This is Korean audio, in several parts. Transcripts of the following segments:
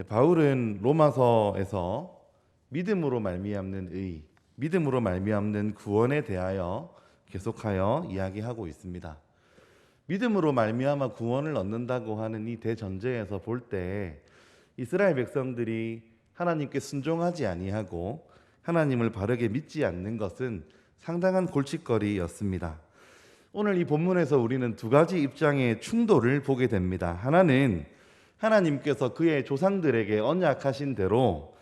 바울은 로마서에서 믿음으로 말미암는 의, 믿음으로 말미암는 구원에 대하여 계속하여 이야기하고 있습니다. 믿음으로 말미암아 구원을 얻는다고 하는 이 대전제에서 볼 때 이스라엘 백성들이 하나님께 순종하지 아니하고 하나님을 바르게 믿지 않는 것은 상당한 골칫거리였습니다. 오늘 이 본문에서 우리는 두 가지 입장의 충돌을 보게 됩니다. 하나는 하나님께서 그의 조상들에게 언약하신 대로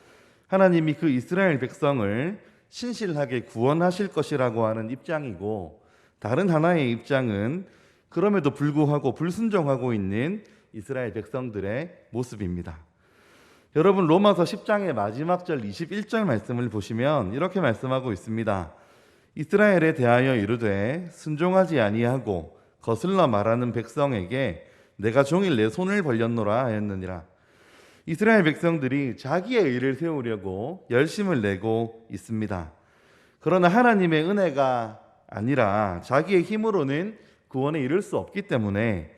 하나님이 그 이스라엘 백성을 신실하게 구원하실 것이라고 하는 입장이고, 다른 하나의 입장은 그럼에도 불구하고 불순종하고 있는 이스라엘 백성들의 모습입니다. 여러분, 로마서 10장의 마지막 절 21절 말씀을 보시면 이렇게 말씀하고 있습니다. 이스라엘에 대하여 이르되 순종하지 아니하고 거슬러 말하는 백성에게 내가 종일 내 손을 벌렸노라 하였느니라. 이스라엘 백성들이 자기의 의를 세우려고 열심을 내고 있습니다. 그러나 하나님의 은혜가 아니라 자기의 힘으로는 구원에 이를 수 없기 때문에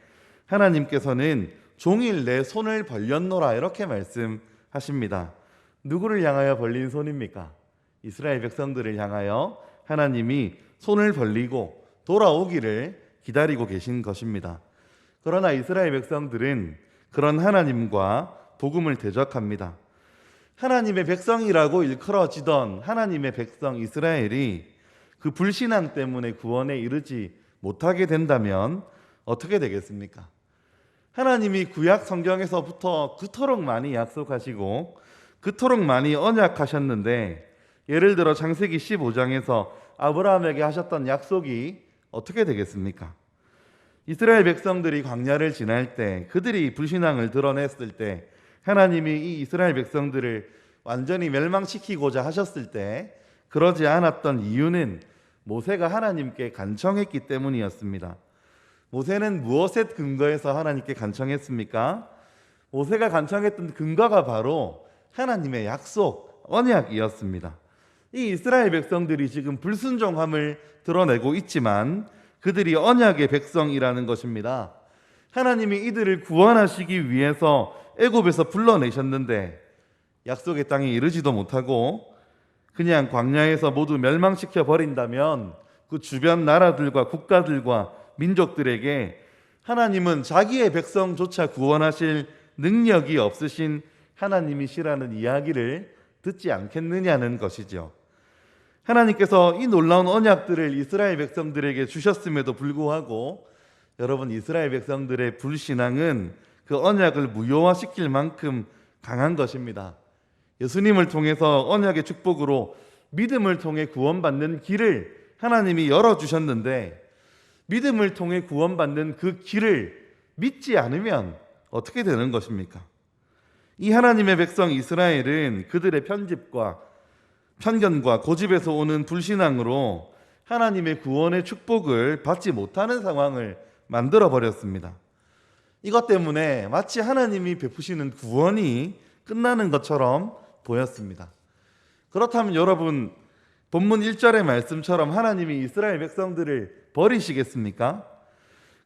하나님께서는 종일 내 손을 벌렸노라 이렇게 말씀하십니다. 누구를 향하여 벌린 손입니까? 이스라엘 백성들을 향하여 하나님이 손을 벌리고 돌아오기를 기다리고 계신 것입니다. 그러나 이스라엘 백성들은 그런 하나님과 복음을 대적합니다. 하나님의 백성이라고 일컬어지던 하나님의 백성 이스라엘이 그 불신앙 때문에 구원에 이르지 못하게 된다면 어떻게 되겠습니까? 하나님이 구약 성경에서부터 그토록 많이 약속하시고 그토록 많이 언약하셨는데, 예를 들어 창세기 15장에서 아브라함에게 하셨던 약속이 어떻게 되겠습니까? 이스라엘 백성들이 광야를 지날 때, 그들이 불신앙을 드러냈을 때, 하나님이 이 이스라엘 백성들을 완전히 멸망시키고자 하셨을 때 그러지 않았던 이유는 모세가 하나님께 간청했기 때문이었습니다. 모세는 무엇에 근거해서 하나님께 간청했습니까? 모세가 간청했던 근거가 바로 하나님의 약속, 언약이었습니다. 이 이스라엘 백성들이 지금 불순종함을 드러내고 있지만 그들이 언약의 백성이라는 것입니다. 하나님이 이들을 구원하시기 위해서 애굽에서 불러내셨는데 약속의 땅에 이르지도 못하고 그냥 광야에서 모두 멸망시켜 버린다면 그 주변 나라들과 국가들과 민족들에게 하나님은 자기의 백성조차 구원하실 능력이 없으신 하나님이시라는 이야기를 듣지 않겠느냐는 것이죠. 하나님께서 이 놀라운 언약들을 이스라엘 백성들에게 주셨음에도 불구하고 여러분, 이스라엘 백성들의 불신앙은 그 언약을 무효화시킬 만큼 강한 것입니다. 예수님을 통해서 언약의 축복으로 믿음을 통해 구원받는 길을 하나님이 열어주셨는데, 믿음을 통해 구원받는 그 길을 믿지 않으면 어떻게 되는 것입니까? 이 하나님의 백성 이스라엘은 그들의 편견과 고집에서 오는 불신앙으로 하나님의 구원의 축복을 받지 못하는 상황을 만들어 버렸습니다. 이것 때문에 마치 하나님이 베푸시는 구원이 끝나는 것처럼 보였습니다. 그렇다면 여러분, 본문 1절의 말씀처럼 하나님이 이스라엘 백성들을 버리시겠습니까?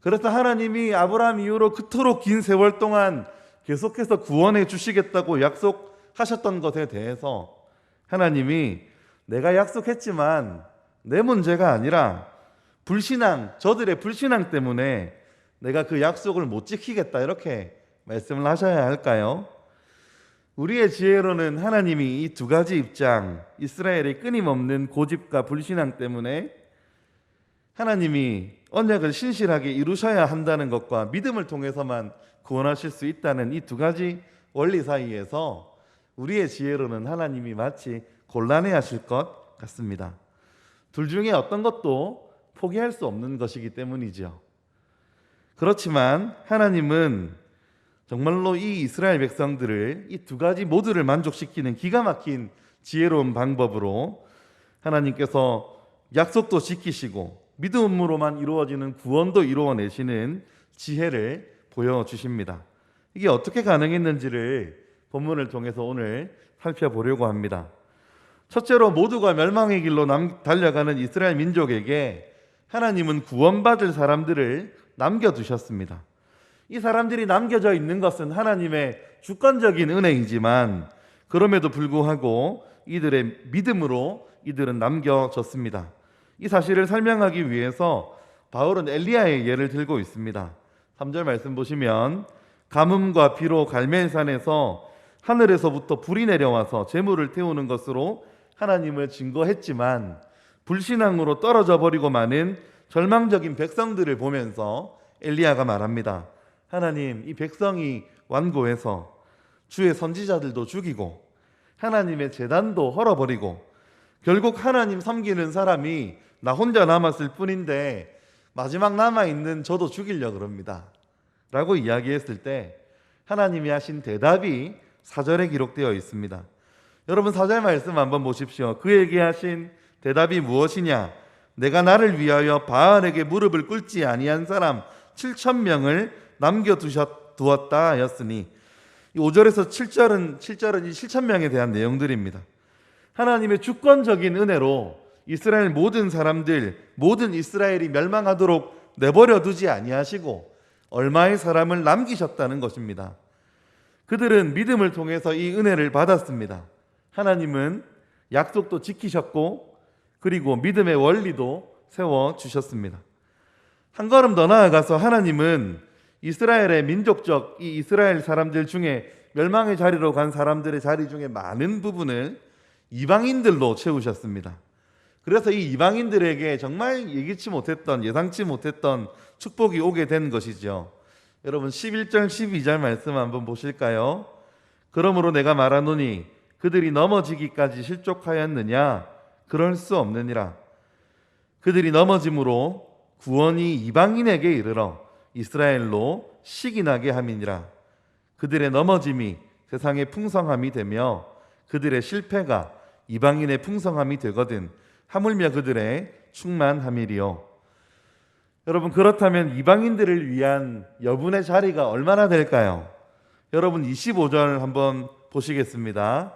그래서 하나님이 아브라함 이후로 그토록 긴 세월 동안 계속해서 구원해 주시겠다고 약속하셨던 것에 대해서 하나님이 내가 약속했지만 내 문제가 아니라 저들의 불신앙 때문에 내가 그 약속을 못 지키겠다 이렇게 말씀을 하셔야 할까요? 우리의 지혜로는 하나님이 이 두 가지 입장, 이스라엘의 끊임없는 고집과 불신앙 때문에 하나님이 언약을 신실하게 이루셔야 한다는 것과 믿음을 통해서만 구원하실 수 있다는 이 두 가지 원리 사이에서 우리의 지혜로는 하나님이 마치 곤란해 하실 것 같습니다. 둘 중에 어떤 것도 포기할 수 없는 것이기 때문이죠. 그렇지만 하나님은 정말로 이 이스라엘 백성들을 이 두 가지 모두를 만족시키는 기가 막힌 지혜로운 방법으로 하나님께서 약속도 지키시고 믿음으로만 이루어지는 구원도 이루어내시는 지혜를 보여주십니다. 이게 어떻게 가능했는지를 본문을 통해서 오늘 살펴보려고 합니다. 첫째로 모두가 멸망의 길로 달려가는 이스라엘 민족에게 하나님은 구원받을 사람들을 남겨두셨습니다. 이 사람들이 남겨져 있는 것은 하나님의 주권적인 은혜이지만 그럼에도 불구하고 이들의 믿음으로 이들은 남겨졌습니다. 이 사실을 설명하기 위해서 바울은 엘리야의 예를 들고 있습니다. 3절 말씀 보시면 가뭄과 비로 갈멜산에서 하늘에서부터 불이 내려와서 재물을 태우는 것으로 하나님을 증거했지만 불신앙으로 떨어져 버리고 마는 절망적인 백성들을 보면서 엘리야가 말합니다. 하나님, 이 백성이 완고해서 주의 선지자들도 죽이고 하나님의 제단도 헐어버리고 결국 하나님 섬기는 사람이 나 혼자 남았을 뿐인데 마지막 남아있는 저도 죽이려고 그럽니다 라고 이야기했을 때 하나님이 하신 대답이 4절에 기록되어 있습니다. 여러분 4절 말씀 한번 보십시오. 그에게 하신 대답이 무엇이냐? 내가 나를 위하여 바알에게 무릎을 꿇지 아니한 사람 7,000명을 남겨두었다 하였으니 5절에서 7절은 이 7,000명에 대한 내용들입니다. 하나님의 주권적인 은혜로 이스라엘 모든 사람들, 모든 이스라엘이 멸망하도록 내버려 두지 아니하시고 얼마의 사람을 남기셨다는 것입니다. 그들은 믿음을 통해서 이 은혜를 받았습니다. 하나님은 약속도 지키셨고 그리고 믿음의 원리도 세워주셨습니다. 한 걸음 더 나아가서 하나님은 이스라엘의 민족적 이 이스라엘 사람들 중에 멸망의 자리로 간 사람들의 자리 중에 많은 부분을 이방인들로 채우셨습니다. 그래서 이 이방인들에게 정말 예기치 못했던 예상치 못했던 축복이 오게 된 것이죠. 여러분 11절 12절 말씀 한번 보실까요? 그러므로 내가 말하노니 그들이 넘어지기까지 실족하였느냐? 그럴 수 없느니라. 그들이 넘어짐으로 구원이 이방인에게 이르러 이스라엘로 시기나게 함이니라. 그들의 넘어짐이 세상의 풍성함이 되며 그들의 실패가 이방인의 풍성함이 되거든 하물며 그들의 충만함이리요. 여러분 그렇다면 이방인들을 위한 여분의 자리가 얼마나 될까요? 여러분 25절 한번 보시겠습니다.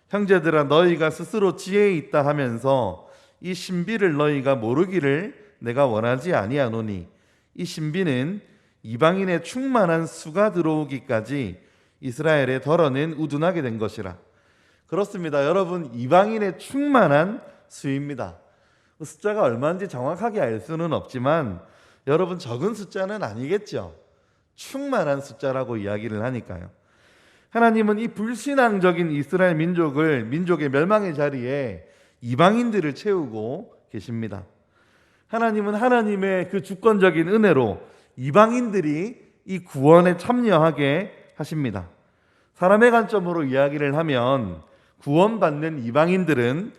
형제들아 너희가 스스로 지혜에 있다 하면서 이 신비를 너희가 모르기를 내가 원하지 아니하노니 이 신비는 이방인의 충만한 수가 들어오기까지 이스라엘의 덜어는 우둔하게 된 것이라. 그렇습니다. 여러분 이방인의 충만한 수입니다. 숫자가 얼마인지 정확하게 알 수는 없지만 여러분 적은 숫자는 아니겠죠. 충만한 숫자라고 이야기를 하니까요. 하나님은 이 불신앙적인 이스라엘 민족의 멸망의 자리에 이방인들을 채우고 계십니다. 하나님은 하나님의 그 주권적인 은혜로 이방인들이 이 구원에 참여하게 하십니다. 사람의 관점으로 이야기를 하면 구원받는 이방인들은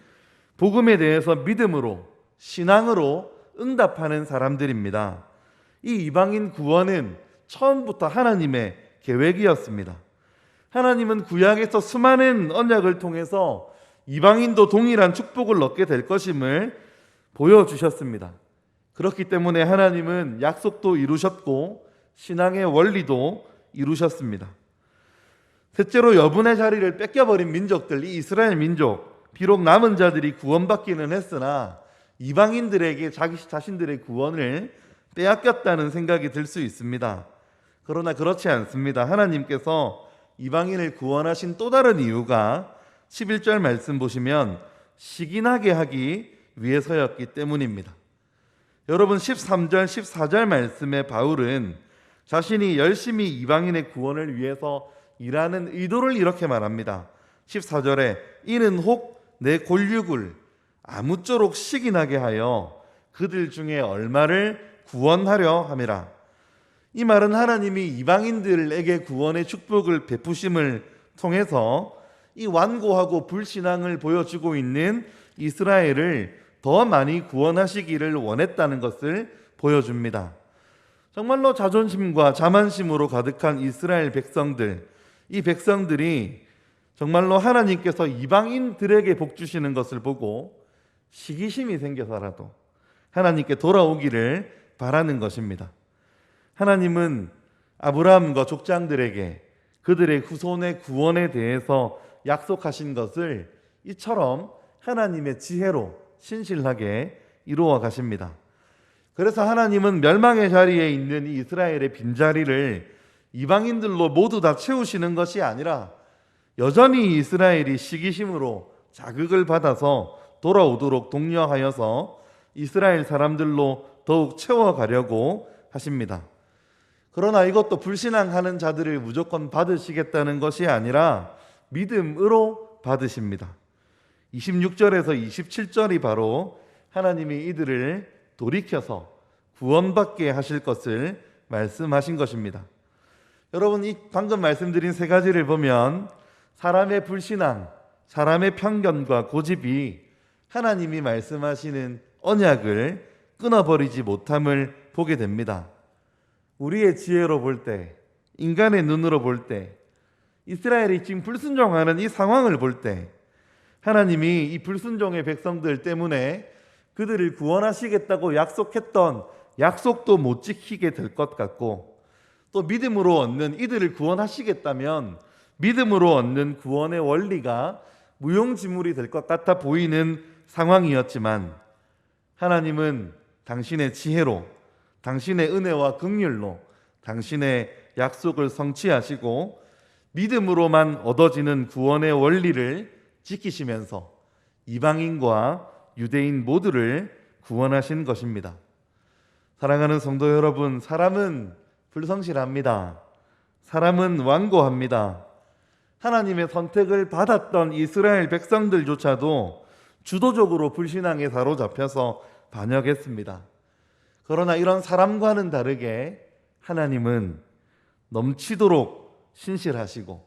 복음에 대해서 믿음으로 신앙으로 응답하는 사람들입니다. 이 이방인 구원은 처음부터 하나님의 계획이었습니다. 하나님은 구약에서 수많은 언약을 통해서 이방인도 동일한 축복을 얻게 될 것임을 보여주셨습니다. 그렇기 때문에 하나님은 약속도 이루셨고 신앙의 원리도 이루셨습니다. 셋째로 여분의 자리를 뺏겨버린 민족들, 이 이스라엘 민족, 비록 남은 자들이 구원받기는 했으나 이방인들에게 자신들의 구원을 빼앗겼다는 생각이 들 수 있습니다. 그러나 그렇지 않습니다. 하나님께서 이방인을 구원하신 또 다른 이유가 11절 말씀 보시면 시기나게 하기 위해서였기 때문입니다. 여러분 13절 14절 말씀에 바울은 자신이 열심히 이방인의 구원을 위해서 일하는 의도를 이렇게 말합니다. 14절에 이는 혹 내 골육을 아무쪼록 시기나게 하여 그들 중에 얼마를 구원하려 함이라. 이 말은 하나님이 이방인들에게 구원의 축복을 베푸심을 통해서 이 완고하고 불신앙을 보여주고 있는 이스라엘을 더 많이 구원하시기를 원했다는 것을 보여줍니다. 정말로 자존심과 자만심으로 가득한 이스라엘 백성들, 이 백성들이 정말로 하나님께서 이방인들에게 복 주시는 것을 보고 시기심이 생겨서라도 하나님께 돌아오기를 바라는 것입니다. 하나님은 아브라함과 족장들에게 그들의 후손의 구원에 대해서 약속하신 것을 이처럼 하나님의 지혜로 신실하게 이루어 가십니다. 그래서 하나님은 멸망의 자리에 있는 이 이스라엘의 빈자리를 이방인들로 모두 다 채우시는 것이 아니라 여전히 이스라엘이 시기심으로 자극을 받아서 돌아오도록 독려하여서 이스라엘 사람들로 더욱 채워가려고 하십니다. 그러나 이것도 불신앙하는 자들을 무조건 받으시겠다는 것이 아니라 믿음으로 받으십니다. 26절에서 27절이 바로 하나님이 이들을 돌이켜서 구원받게 하실 것을 말씀하신 것입니다. 여러분, 이 방금 말씀드린 세 가지를 보면 사람의 불신앙, 사람의 편견과 고집이 하나님이 말씀하시는 언약을 끊어버리지 못함을 보게 됩니다. 우리의 지혜로 볼 때, 인간의 눈으로 볼 때, 이스라엘이 지금 불순종하는 이 상황을 볼 때 하나님이 이 불순종의 백성들 때문에 그들을 구원하시겠다고 약속했던 약속도 못 지키게 될 것 같고, 또 믿음으로 얻는 이들을 구원하시겠다면 믿음으로 얻는 구원의 원리가 무용지물이 될 것 같아 보이는 상황이었지만, 하나님은 당신의 지혜로, 당신의 은혜와 긍휼로 당신의 약속을 성취하시고 믿음으로만 얻어지는 구원의 원리를 지키시면서 이방인과 유대인 모두를 구원하신 것입니다. 사랑하는 성도 여러분, 사람은 불성실합니다. 사람은 완고합니다. 하나님의 선택을 받았던 이스라엘 백성들조차도 주도적으로 불신앙에 사로잡혀서 반역했습니다. 그러나 이런 사람과는 다르게 하나님은 넘치도록 신실하시고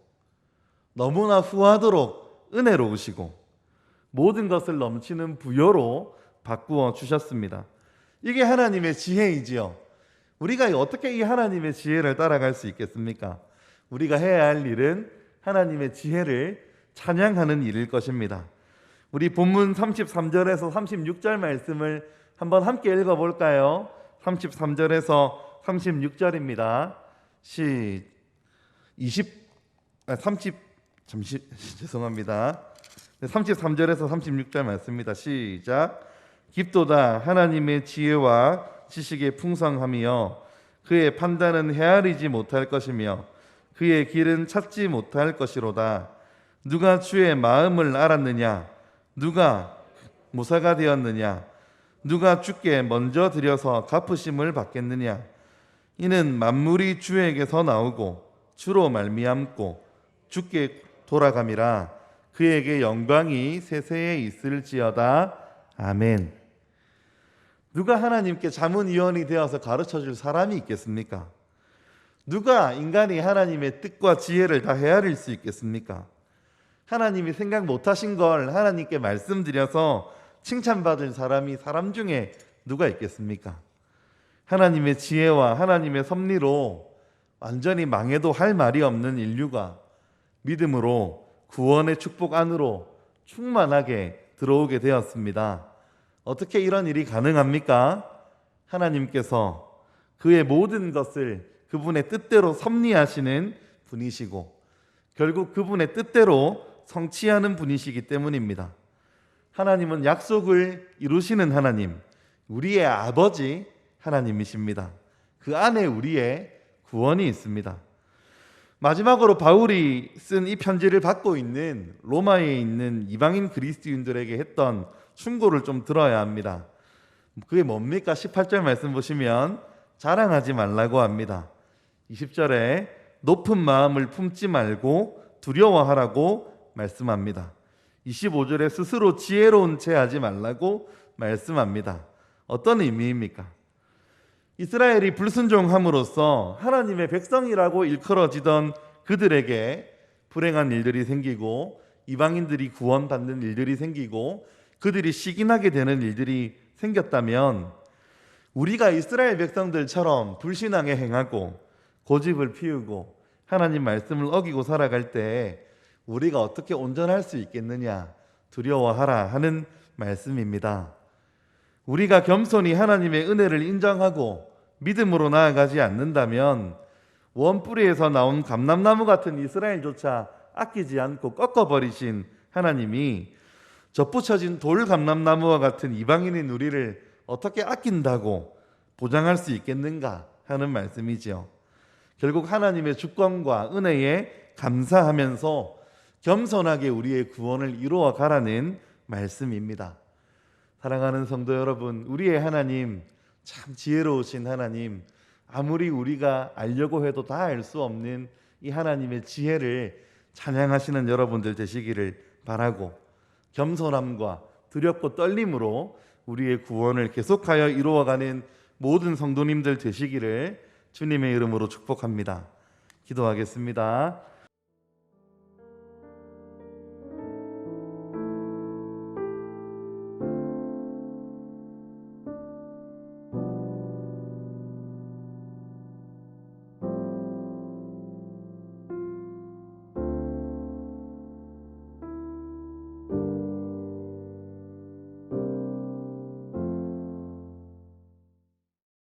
너무나 후하도록 은혜로우시고 모든 것을 넘치는 부여로 바꾸어 주셨습니다. 이게 하나님의 지혜이지요. 우리가 어떻게 이 하나님의 지혜를 따라갈 수 있겠습니까? 우리가 해야 할 일은 하나님의 지혜를 찬양하는 일일 것입니다. 우리 본문 33절에서 36절 말씀을 한번 함께 읽어볼까요? 33절에서 36절입니다. 33절에서 36절 말씀입니다. 시작. 깊도다 하나님의 지혜와 지식의 풍성함이여 그의 판단은 헤아리지 못할 것이며 그의 길은 찾지 못할 것이로다. 누가 주의 마음을 알았느냐? 누가 모사가 되었느냐? 누가 주께 먼저 드려서 갚으심을 받겠느냐? 이는 만물이 주에게서 나오고 주로 말미암고 주께 돌아감이라. 그에게 영광이 세세에 있을지어다. 아멘. 누가 하나님께 자문위원이 되어서 가르쳐줄 사람이 있겠습니까? 누가 인간이 하나님의 뜻과 지혜를 다 헤아릴 수 있겠습니까? 하나님이 생각 못하신 걸 하나님께 말씀드려서 칭찬받을 사람이 사람 중에 누가 있겠습니까? 하나님의 지혜와 하나님의 섭리로 완전히 망해도 할 말이 없는 인류가 믿음으로 구원의 축복 안으로 충만하게 들어오게 되었습니다. 어떻게 이런 일이 가능합니까? 하나님께서 그의 모든 것을 그분의 뜻대로 섭리하시는 분이시고 결국 그분의 뜻대로 성취하는 분이시기 때문입니다. 하나님은 약속을 이루시는 하나님, 우리의 아버지 하나님이십니다. 그 안에 우리의 구원이 있습니다. 마지막으로 바울이 쓴 이 편지를 받고 있는 로마에 있는 이방인 그리스도인들에게 했던 충고를 좀 들어야 합니다. 그게 뭡니까? 18절 말씀 보시면 자랑하지 말라고 합니다. 20절에 높은 마음을 품지 말고 두려워하라고 말씀합니다. 25절에 스스로 지혜로운 채 하지 말라고 말씀합니다. 어떤 의미입니까? 이스라엘이 불순종함으로써 하나님의 백성이라고 일컬어지던 그들에게 불행한 일들이 생기고 이방인들이 구원받는 일들이 생기고 그들이 시기나게 되는 일들이 생겼다면 우리가 이스라엘 백성들처럼 불신앙에 행하고 고집을 피우고 하나님 말씀을 어기고 살아갈 때 우리가 어떻게 온전할 수 있겠느냐 두려워하라 하는 말씀입니다. 우리가 겸손히 하나님의 은혜를 인정하고 믿음으로 나아가지 않는다면 원뿌리에서 나온 감람나무 같은 이스라엘조차 아끼지 않고 꺾어버리신 하나님이 접붙여진 돌 감람나무와 같은 이방인인 우리를 어떻게 아낀다고 보장할 수 있겠는가 하는 말씀이지요. 결국 하나님의 주권과 은혜에 감사하면서 겸손하게 우리의 구원을 이루어 가라는 말씀입니다. 사랑하는 성도 여러분, 우리의 하나님 참 지혜로우신 하나님, 아무리 우리가 알려고 해도 다 알 수 없는 이 하나님의 지혜를 찬양하시는 여러분들 되시기를 바라고, 겸손함과 두렵고 떨림으로 우리의 구원을 계속하여 이루어가는 모든 성도님들 되시기를 주님의 이름으로 축복합니다. 기도하겠습니다.